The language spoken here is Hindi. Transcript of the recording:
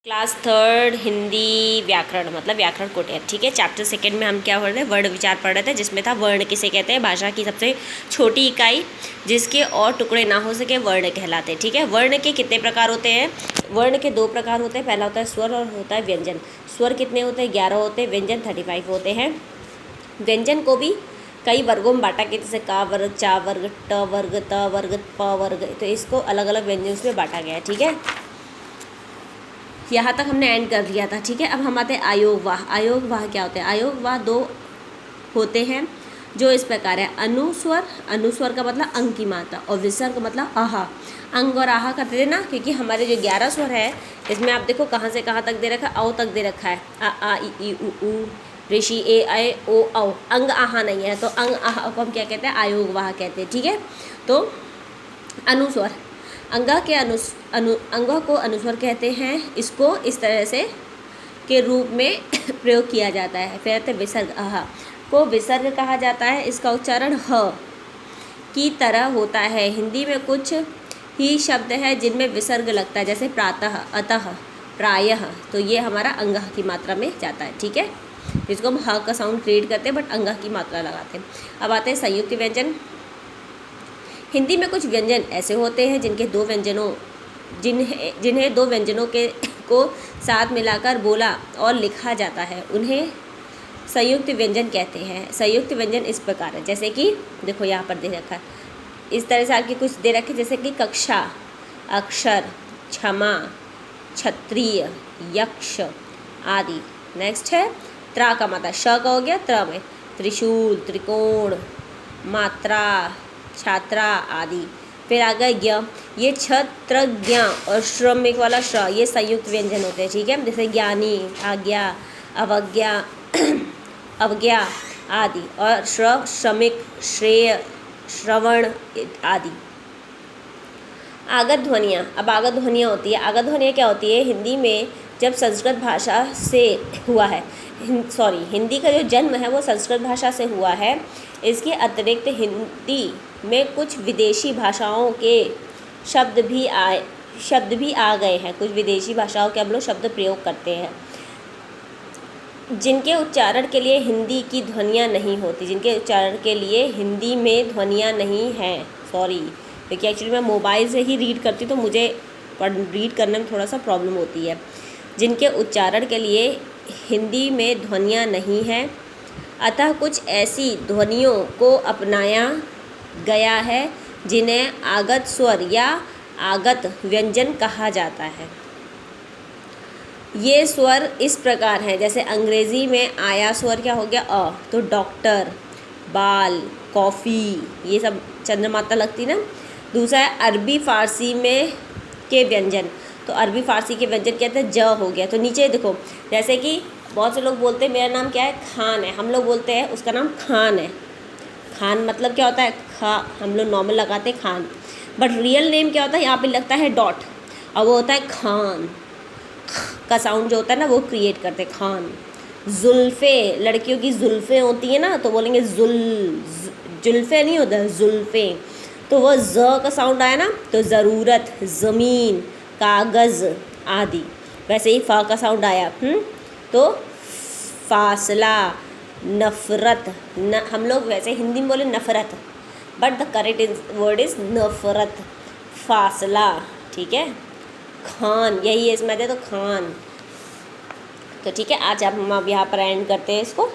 क्लास थर्ड हिंदी व्याकरण मतलब व्याकरण कुटेर। ठीक है, चैप्टर सेकंड में हम क्या पढ़ रहे थे, वर्ण विचार पढ़ रहे थे, जिसमें था वर्ण किसे कहते हैं, भाषा की सबसे छोटी इकाई जिसके और टुकड़े ना हो सके वर्ण कहलाते हैं। ठीक है, वर्ण के कितने प्रकार होते हैं, वर्ण के दो प्रकार होते हैं, पहला होता है स्वर और होता है व्यंजन। स्वर कितने होते हैं, 11 होते हैं, व्यंजन 35 होते हैं। व्यंजन को भी कई वर्गों में बांटा गया, जैसे का वर्ग, चा वर्ग, ट वर्ग, त वर्ग, प वर्ग, तो इसको अलग अलग व्यंजन में बांटा गया है। ठीक है, यहाँ तक हमने एंड कर दिया था। ठीक है, अब हम आते हैं आयोगवाह। आयोगवाह क्या होते हैं, आयोगवाह दो होते हैं जो इस प्रकार है। अनुस्वर, अनुस्वर का मतलब अंग की मात्रा, और विसर्ग का मतलब आहा। अंग और आहा करते थे ना, क्योंकि हमारे जो 11 स्वर है इसमें आप देखो कहाँ से कहाँ तक दे रखा है, औ तक दे रखा है, आ ई उ ऋषि ए ऐ ओ औ, अंग आहा नहीं है, तो अंग आहा को हम क्या कहते हैं, आयोगवाह कहते हैं। ठीक है, तो अनुस्वर अंगा के अंगों को अनुस्वर कहते हैं। इसको इस तरह से के रूप में प्रयोग किया जाता है। फिर विसर्ग, आहा को विसर्ग कहा जाता है। इसका उच्चारण ह की तरह होता है। हिंदी में कुछ ही शब्द है जिनमें विसर्ग लगता है, जैसे प्रातः, अतः, प्रायः, तो ये हमारा अंगा की मात्रा में जाता है। ठीक है, जिसको हम ह का साउंड क्रिएट करते हैं बट अंगा की मात्रा लगाते हैं। अब आते हैं संयुक्त व्यंजन। हिंदी में कुछ व्यंजन ऐसे होते हैं जिनके दो व्यंजनों जिन्हें दो व्यंजनों के को साथ मिलाकर बोला और लिखा जाता है, उन्हें संयुक्त व्यंजन कहते हैं। संयुक्त व्यंजन इस प्रकार है, जैसे कि देखो यहाँ पर दे रखा है, इस तरह से आपके कुछ दे रखे, जैसे कि कक्षा, अक्षर, क्षमा, क्षत्रिय, यक्ष आदि। नेक्स्ट है त्रा का मात्रा, श का हो गया, त्र में त्रिशूल, त्रिकोण, मात्रा, छात्रा आदि। फिर आ गया ज्ञ, ये छत्र ज्ञ और श्रमिक वाला श्र, ये संयुक्त व्यंजन होते हैं। ठीक है, जैसे ज्ञानी, आज्ञा, अवज्ञा, अवज्ञा आदि, और श्रमिक, श्रेय, श्रवण आदि। आगत ध्वनियाँ, अब आगत ध्वनियाँ होती है। आगत ध्वनियाँ क्या होती है, हिंदी में जब संस्कृत भाषा से हुआ है, हिंदी का जो जन्म है वो संस्कृत भाषा से हुआ है। इसके अतिरिक्त हिंदी में कुछ विदेशी भाषाओं के शब्द भी आ गए हैं। कुछ विदेशी भाषाओं के हम लोग शब्द प्रयोग करते हैं जिनके उच्चारण के लिए हिंदी की ध्वनियाँ नहीं होती, जिनके उच्चारण के लिए हिंदी में ध्वनियाँ नहीं हैं। सॉरी, क्योंकि एक्चुअली मैं मोबाइल से ही रीड करती हूँ तो मुझे रीड करने में थोड़ा सा प्रॉब्लम होती है। जिनके उच्चारण के लिए हिंदी में ध्वनियाँ नहीं हैं, अतः कुछ ऐसी ध्वनियों को अपनाया गया है जिन्हें आगत स्वर या आगत व्यंजन कहा जाता है। ये स्वर इस प्रकार हैं, जैसे अंग्रेज़ी में आया स्वर क्या हो गया, अ, तो डॉक्टर, बाल, कॉफ़ी, ये सब चंद्रमाता लगती ना। दूसरा है अरबी फ़ारसी में के व्यंजन, तो अरबी फ़ारसी के व्यंजन कहते हैं, ज हो गया। तो नीचे देखो, जैसे कि बहुत से लोग बोलते हैं मेरा नाम क्या है, खान है, हम लोग बोलते हैं उसका नाम खान है। खान मतलब क्या होता है, खा, हम लोग नॉर्मल लगाते हैं खान, बट रियल नेम क्या होता है, यहाँ पे लगता है डॉट, और वो होता है खान। का साउंड जो होता है ना वो क्रिएट करते हैं, खान। जुल्फ़े, लड़कियों की जुल्फ़े होती है ना, तो बोलेंगे जुल्फ़े नहीं होता, जुल्फ़े, तो वह ज का साउंड आया ना, तो ज़रूरत, ज़मीन, कागज़ आदि। वैसे ही फ़ा का साउंड आया, तो फासला, नफ़रत, हम लोग वैसे हिंदी में बोले नफ़रत, but the correct word is नफ़रत, फासला। ठीक है, खान, यही है इसमें, तो खान। तो ठीक है, आज हम यहाँ पर एंड करते हैं इसको।